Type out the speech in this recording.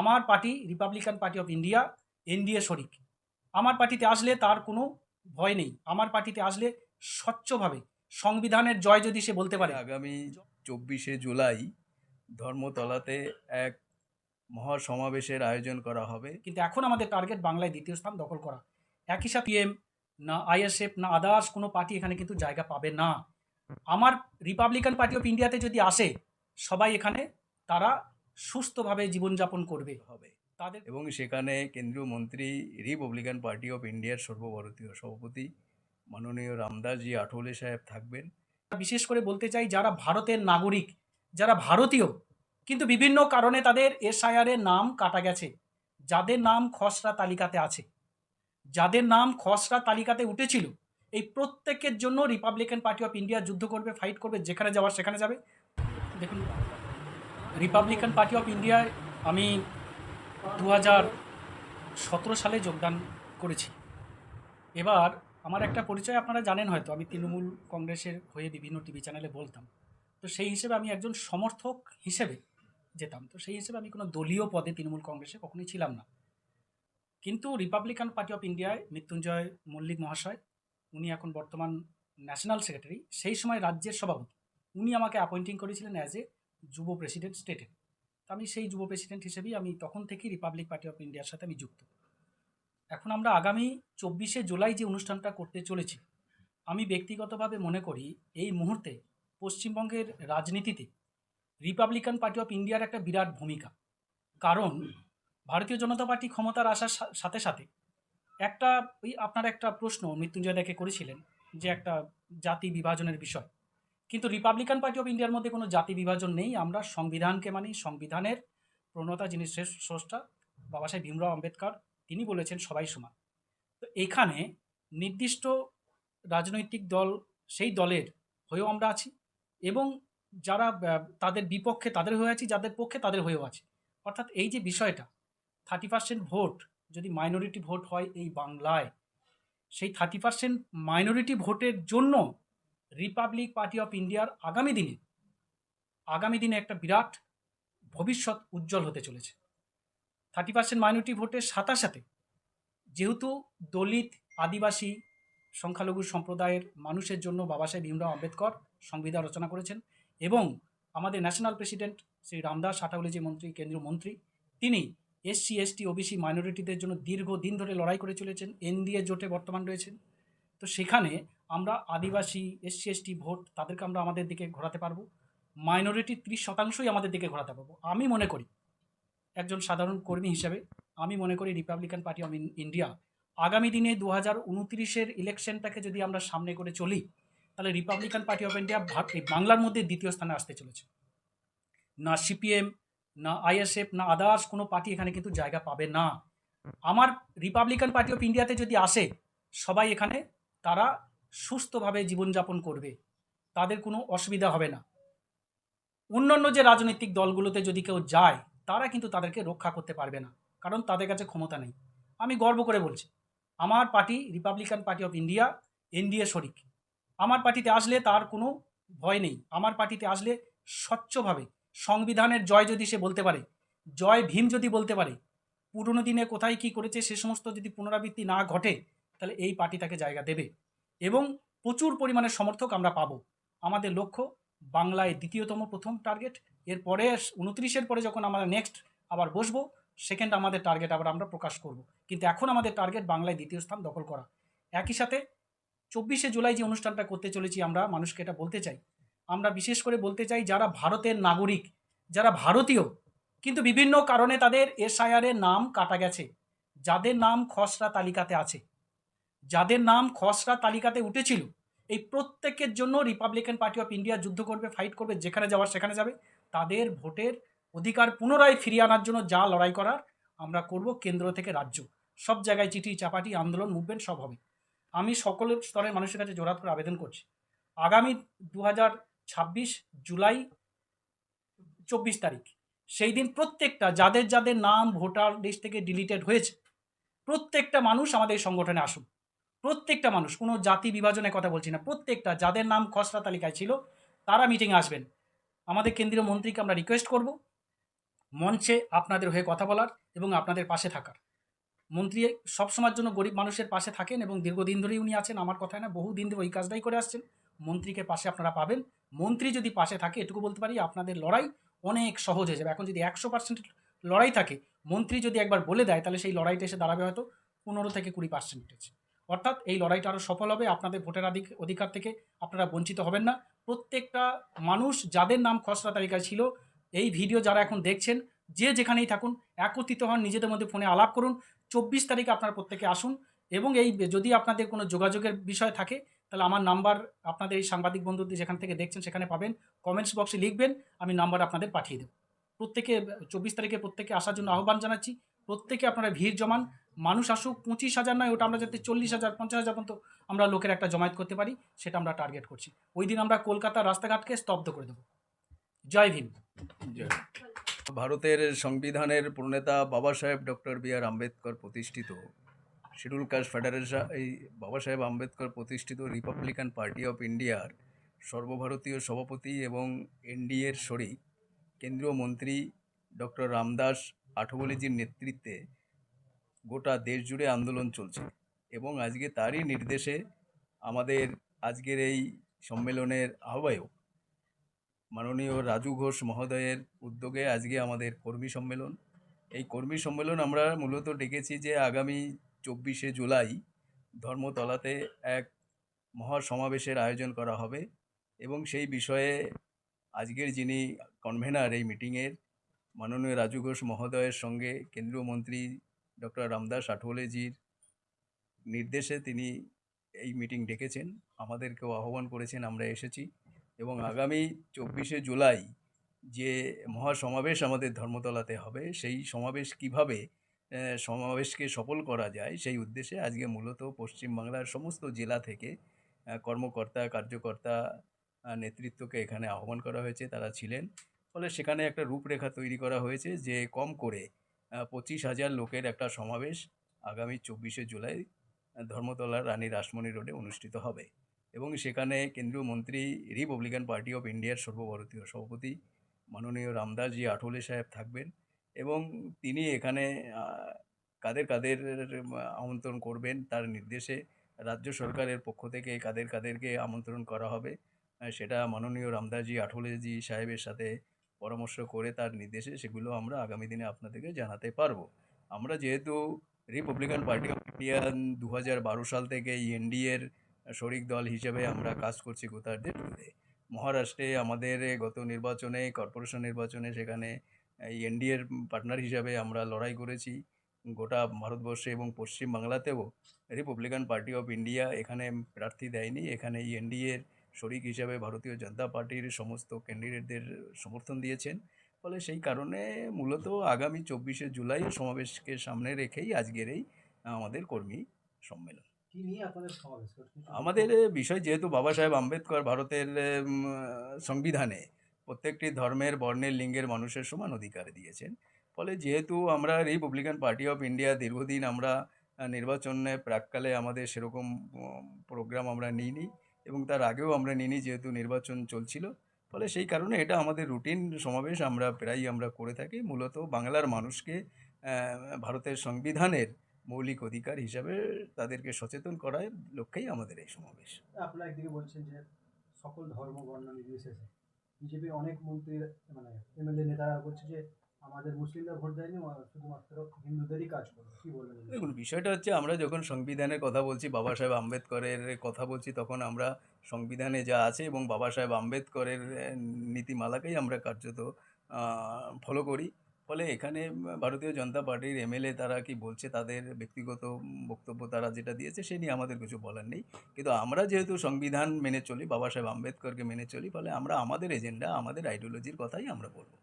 আমার party Republican party of India NDA শরিক। আমার পার্টিতে আসলে তার কোনো ভয় নেই। আমার পার্টিতে আসলে স্বচ্ছভাবে সংবিধানের জয় যদি সে বলতে পারে। আগামী 24শে জুলাই ধর্মতলাতে এক মহাসমাবেশের আয়োজন করা হবে। কিন্তু এখন আমাদের টার্গেট বাংলায় দ্বিতীয় স্থান দখল করা। একই সাথে পিএম না আইএসএফ না আদার্স কোনো পার্টি এখানে কিন্তু জায়গা পাবে না। আমার রিপাবলিকান পার্টি অফ ইন্ডিয়াতে যদি আসে, সবাই এখানে তারা সুস্থভাবে জীবনযাপন করবে হবে তাদের। এবং সেখানে কেন্দ্রীয় মন্ত্রী, রিপাবলিকান পার্টি অফ ইন্ডিয়ার সর্বভারতীয় সভাপতি মাননীয় রামদাসজি আঠওলে সাহেব থাকবেন। বিশেষ করে বলতে চাই, যারা ভারতের নাগরিক, যারা ভারতীয় কিন্তু বিভিন্ন কারণে তাদের এসআইআর এর নাম কাটা গেছে, যাদের নাম খসড়া তালিকাতে আছে, যাদের নাম খসড়া তালিকাতে উঠেছিল, এই প্রত্যেকের জন্য রিপাবলিকান পার্টি অফ ইন্ডিয়া যুদ্ধ করবে, ফাইট করবে, যেখানে যাওয়ার সেখানে যাবে। দেখুন, রিপাবলিকান পার্টি অফ ইন্ডিয়ায় আমি 2017 সালে যোগদান করেছি। এবার আমার একটা পরিচয় আপনারা জানেন হয়তো, আমি তৃণমূল কংগ্রেসের হয়ে বিভিন্ন টিভি চ্যানেলে বলতাম। তো সেই হিসেবে আমি একজন সমর্থক হিসেবে যেতাম। তো সেই হিসেবে আমি কোনো দলীয় পদে তৃণমূল কংগ্রেসে কখনোই ছিলাম না। কিন্তু রিপাবলিকান পার্টি অফ ইন্ডিয়ায় মৃত্যুঞ্জয় মল্লিক মহাশয়, উনি এখন বর্তমান ন্যাশনাল সেক্রেটারি, সেই সময় রাজ্যের সভাপতি, উনি আমাকে অ্যাপয়েন্টিং করেছিলেন অ্যাজ এ যুব প্রেসিডেন্ট স্টেটের। তো আমি সেই যুব প্রেসিডেন্ট হিসেবেই আমি তখন থেকেই রিপাবলিক পার্টি অফ ইন্ডিয়ার সাথে আমি যুক্ত। এখন আমরা আগামী 24শে জুলাই যে অনুষ্ঠানটা করতে চলেছি, আমি ব্যক্তিগতভাবে মনে করি এই মুহূর্তে পশ্চিমবঙ্গের রাজনীতিতে রিপাবলিকান পার্টি অফ ইন্ডিয়ার একটা বিরাট ভূমিকা। কারণ ভারতীয় জনতা পার্টি ক্ষমতার আসার সাথে সাথে একটা, ওই আপনার একটা প্রশ্ন মৃত্যুঞ্জয় দাকে করেছিলেন যে একটা জাতি বিভাজনের বিষয়, কিন্তু রিপাবলিকান পার্টি অফ ইন্ডিয়ার মধ্যে কোনো জাতি বিভাজন নেই। আমরা সংবিধানকে মানি। সংবিধানের প্রণেতা যিনি স্রষ্টা বাবা সাহেব ভীমরাও আম্বেদকর, তিনি বলেছেন সবাই সমান। তো এখানে নির্দিষ্ট রাজনৈতিক দল, সেই দলের হয়েও আমরা আছি, এবং যারা তাদের বিপক্ষে তাদের হয়ে আছি, যাদের পক্ষে তাদের হয়েও আছি। অর্থাৎ এই যে বিষয়টা, 30% ভোট যদি মাইনরিটি ভোট হয় এই বাংলায়, সেই 30% মাইনরিটি ভোটের জন্য রিপাবলিক পার্টি অফ ইন্ডিয়ার আগামী দিনে একটা বিরাট ভবিষ্যৎ উজ্জ্বল হতে চলেছে। 30% মাইনরিটি ভোটের সাথে সাথে, যেহেতু দলিত, আদিবাসী, সংখ্যালঘু সম্প্রদায়ের মানুষের জন্য বাবা সাহেব ভীমরাও আম্বেদকর সংবিধান রচনা করেছেন, এবং আমাদের ন্যাশনাল প্রেসিডেন্ট শ্রী রামদাস আঠাওলে যে মন্ত্রী, কেন্দ্রীয় মন্ত্রী, তিনি এসসি এসটি ওবিসি মাইনরিটিদের জন্য দীর্ঘদিন ধরে লড়াই করে চলেছেন, এনডিএ জোটে বর্তমান রয়েছেন। তো সেখানে আমরা আদিবাসী, এসসি এসটি ভোট তাদেরকে আমরা আমাদের দিকে ঘোরাতে পারবো, মাইনরিটি 30%ই আমাদের দিকে ঘোরাতে পারবো। আমি মনে করি, একজন সাধারণ কর্মী হিসেবে আমি মনে করি রিপাবলিকান পার্টি অফ ইন্ডিয়া আগামী দিনে 2029-এর ইলেকশনটাকে যদি আমরা সামনে করে চলি, তাহলে রিপাবলিকান পার্টি অফ ইন্ডিয়া বাংলার মধ্যে দ্বিতীয় স্থানে আসতে চলেছে। না সিপিএম, না আইএসএফ, না আদার্স কোনো পার্টি এখানে কিন্তু জায়গা পাবে না। আমার রিপাবলিকান পার্টি অফ ইন্ডিয়াতে যদি আসে, সবাই এখানে তারা সুস্থভাবে জীবনযাপন করবে, তাদের কোনো অসুবিধা হবে না। অন্যান্য যে রাজনৈতিক দলগুলোতে যদি কেউ যায়, তারা কিন্তু তাদেরকে রক্ষা করতে পারবে না, কারণ তাদের কাছে ক্ষমতা নেই। আমি গর্ব করে বলছি, আমার party Republican party of India NDA শরিক। আমার পার্টিতে আসলে তার কোনো ভয় নেই। আমার পার্টিতে আসলে স্বচ্ছভাবে সংবিধানের জয় যদি সে বলতে পারে, জয় ভীম যদি বলতে পারে, পুরনো দিনে কোথায় কী করেছে সে সমস্ত যদি পুনরাবৃত্তি না ঘটে, তাহলে এই পার্টি তাকে জায়গা দেবে, এবং প্রচুর পরিমাণে সমর্থক আমরা পাবো। আমাদের লক্ষ্য বাংলায় দ্বিতীয়তম প্রথম টার্গেট। এরপরে 29-এর পরে যখন আমরা নেক্সট আবার বসবো, সেকেন্ড আমাদের টার্গেট আবার আমরা প্রকাশ করব। কিন্তু এখন আমাদের টার্গেট বাংলায় দ্বিতীয় স্থান দখল করা। একই সাথে 24শে জুলাই যে অনুষ্ঠানটা করতে চলেছি, আমরা মানুষকে এটা বলতে চাই, আমরা বিশেষ করে বলতে চাই, যারা ভারতের নাগরিক, যারা ভারতীয় কিন্তু বিভিন্ন কারণে তাদের এসআইআর এর নাম কাটা গেছে, যাদের নাম খসড়া তালিকাতে আছে, যাদের নাম খসড়া তালিকাতে উঠেছিল, এই প্রত্যেকের জন্য রিপাবলিকান পার্টি অফ ইন্ডিয়া যুদ্ধ করবে, ফাইট করবে, যেখানে যাওয়ার সেখানে যাবে। তাদের ভোটের অধিকার পুনরায় ফিরিয়ে আনার জন্য যা লড়াই করার আমরা করব, কেন্দ্র থেকে রাজ্য সব জায়গায় চিঠি চাপাটি আন্দোলন মুভমেন্ট সব হবে। আমি সকল স্তরের মানুষের কাছে জোরাত করে আবেদন করছি, আগামী 2026 জুলাই 24 তারিখ, সেই দিন প্রত্যেকটা যাদের যাদের নাম ভোটার লিস্ট থেকে ডিলিটেড হয়েছে, প্রত্যেকটা মানুষ আমাদের এই সংগঠনে আসুন। প্রত্যেকটা মানুষ, কোনো জাতি বিভাজনের কথা বলছি না, প্রত্যেকটা যাদের নাম খসড়া তালিকায় ছিল তারা মিটিংয়ে আসবেন। আমাদের কেন্দ্রীয় মন্ত্রীকে আমরা রিকোয়েস্ট করব, মঞ্চে আপনাদের হয়ে কথা বলার এবং আপনাদের পাশে থাকার। মন্ত্রী সবসময়ের জন্য গরিব মানুষের পাশে থাকেন এবং দীর্ঘদিন ধরেই উনি আছেন, আমার কথায় না, বহুদিন ধরে ওই কাজটাই করে আসছেন। মন্ত্রীকে পাশে আপনারা পাবেন। মন্ত্রী যদি পাশে থাকে, এটুকু বলতে পারি, আপনাদের লড়াই অনেক সহজ হয়ে যাবে। এখন যদি 100% লড়াই থাকে, মন্ত্রী যদি একবার বলে দেয়, তাহলে সেই লড়াইটা এসে দাঁড়াবে হয়তো 15 থেকে 20%। অর্থাৎ এই লড়াইটা আরও সফল হবে। আপনাদের ভোটের অধিকার থেকে আপনারা বঞ্চিত হবেন না। প্রত্যেকটা মানুষ যাদের নাম খসড়া তালিকায় ছিল, এই ভিডিও যারা এখন দেখছেন, যে যেখানেই থাকুন, একত্রিত হন, নিজেদের মধ্যে ফোনে আলাপ করুন। 24 তারিখে আপনারা প্রত্যেকে আসুন এবং এই যদি আপনাদের কোনো যোগাযোগের বিষয় থাকে, তাহলে আমার নাম্বার আপনাদের এই সাংবাদিক বন্ধুদের যেখান থেকে দেখছেন সেখানে পাবেন। কমেন্টস বক্সে লিখবেন, আমি নাম্বার আপনাদের পাঠিয়ে দেবো। প্রত্যেকে 24 তারিখে প্রত্যেকে আসার জন্য আহ্বান জানাচ্ছি। প্রত্যেকে আপনারা ভিড় জমান, মানুষ আসুক। 25,000 নয়, ওটা আমরা যাতে 40,000 50,000 পর্যন্ত আমরা লোকের একটা জমায়েত করতে পারি, সেটা আমরা টার্গেট করছি। ওই দিন আমরা কলকাতার রাস্তাঘাটকে স্তব্ধ করে দেবো। জয় ভীম। জয়। ভারতের সংবিধানের প্রণেতা বাবা সাহেব ডক্টর বি আর আম্বেদকর প্রতিষ্ঠিত শিডিউল কাস্ট ফেডারেশন, এই বাবা সাহেব আম্বেদকর প্রতিষ্ঠিত রিপাবলিকান পার্টি অফ ইন্ডিয়ার সর্বভারতীয় সভাপতি এবং এনডিএর শরিক কেন্দ্রীয় মন্ত্রী ডক্টর রামদাস আঠবলেজির নেতৃত্বে গোটা দেশ জুড়ে আন্দোলন চলছে এবং আজকে তারই নির্দেশে আমাদের আজকের এই সম্মেলনের আহ্বায়ক মাননীয় রাজু ঘোষ মহোদয়ের উদ্যোগে আজকে আমাদের কর্মী সম্মেলন। এই কর্মী সম্মেলন আমরা মূলত ডেকেছি যে আগামী 24শে জুলাই ধর্মতলাতে এক মহাসমাবেশের আয়োজন করা হবে এবং সেই বিষয়ে আজকের যিনি কনভেনার এই মিটিংয়ের মাননীয় রাজু ঘোষ মহোদয়ের সঙ্গে কেন্দ্রীয় মন্ত্রী ডক্টর রামদাস আঠওয়ালেজির নির্দেশে তিনি এই মিটিং ডেকেছেন, আমাদেরকেও আহ্বান করেছেন, আমরা এসেছি এবং আগামী 24শে জুলাই যে মহাসমাবেশ আমাদের ধর্মতলাতে হবে, সেই সমাবেশ কিভাবে সমাবেশকে সফল করা যায় সেই উদ্দেশ্যে আজকে মূলত পশ্চিমবাংলার সমস্ত জেলা থেকে কর্মকর্তা কার্যকর্তা নেতৃত্বকে এখানে আহ্বান করা হয়েছে, তারা ছিলেন। ফলে সেখানে একটা রূপরেখা তৈরি করা হয়েছে যে কম করে 25,000 লোকের একটা সমাবেশ আগামী 24শে জুলাই ধর্মতলার রানী রাসমণি রোডে অনুষ্ঠিত হবে এবং সেখানে কেন্দ্রীয় মন্ত্রী রিপাবলিকান পার্টি অফ ইন্ডিয়ার সর্বভারতীয় সভাপতি মাননীয় রামদাসজি আঠওলে সাহেব থাকবেন এবং তিনি এখানে কাদের কাদের আমন্ত্রণ করবেন তার নির্দেশে রাজ্য সরকারের পক্ষ থেকে কাদেরকে আমন্ত্রণ করা হবে সেটা মাননীয় রামদাসজি আঠওলেজি সাহেবের সাথে পরামর্শ করে তার নির্দেশে সেগুলো আমরা আগামী দিনে আপনাদেরকে জানাতে পারবো। আমরা যেহেতু রিপাবলিকান পার্টি অফ ইন্ডিয়া 2012 সাল থেকে এনডিএর শরিক দল হিসেবে আমরা কাজ করছি গোটা দেশ জুড়ে। মহারাষ্ট্রে আমাদের গত নির্বাচনে, কর্পোরেশন নির্বাচনে, সেখানে এই এনডিএর পার্টনার হিসাবে আমরা লড়াই করেছি। গোটা ভারতবর্ষে এবং পশ্চিমবাংলাতেও রিপাবলিকান পার্টি অফ ইন্ডিয়া এখানে প্রার্থী দেয়নি, এখানে এই এনডিএর শরিক হিসাবে ভারতীয় জনতা পার্টির সমস্ত ক্যান্ডিডেটদের সমর্থন দিয়েছেন। ফলে সেই কারণে মূলত আগামী 24শে জুলাই সমাবেশকে সামনে রেখেই আজকের এই আমাদের কর্মী সম্মেলন। আমাদের বিষয় যেহেতু বাবা সাহেব আম্বেদকর ভারতের সংবিধানে প্রত্যেকটি ধর্মের, বর্ণের, লিঙ্গের মানুষের সমান অধিকার দিয়েছেন। ফলে যেহেতু আমরা রিপাবলিকান পার্টি অফ ইন্ডিয়া দীর্ঘদিন আমরা নির্বাচনে প্রাককালে আমাদের সেরকম প্রোগ্রাম আমরা নিইনি এবং তার আগেও আমরা নিইনি যেহেতু নির্বাচন চলছিল। ফলে সেই কারণে এটা আমাদের রুটিন সমাবেশ আমরা প্রায়ই আমরা করে থাকি, মূলত বাংলার মানুষকে ভারতের সংবিধানের মৌলিক অধিকার হিসাবে তাদেরকে সচেতন করার লক্ষ্যেই আমাদের এই সমাবেশ। আপনারা একদিকে বলছেন যে সকল ধর্ম বর্ণ নির্বিশেষে বিজেপির অনেক মন্ত্রী মানে এমএলএ নেতারা বলছে যে আমাদের মুসলিমরা ভোট দেয়নি, শুধুমাত্র হিন্দুদেরই কাজ করে। কি বলবেন? দেখুন, বিষয়টা হচ্ছে আমরা যখন সংবিধানের কথা বলছি, বাবা সাহেব আম্বেদকরের কথা বলছি, তখন আমরা সংবিধানে যা আছে এবং বাবা সাহেব আম্বেদকরের নীতিমালাকেই আমরা কার্যত ফলো করি। ফলে এখানে ভারতীয় জনতা পার্টির এমএলএ তারা কি বলছে, তাদের ব্যক্তিগত বক্তব্য তারা যেটা দিয়েছে সে নিয়ে আমাদের কিছু বলার নেই। কিন্তু আমরা যেহেতু সংবিধান মেনে চলি, বাবা সাহেব আম্বেদকরকে মেনে চলি, ফলে আমরা আমাদের এজেন্ডা, আমাদের আইডিওলজির কথাই আমরা বলবো।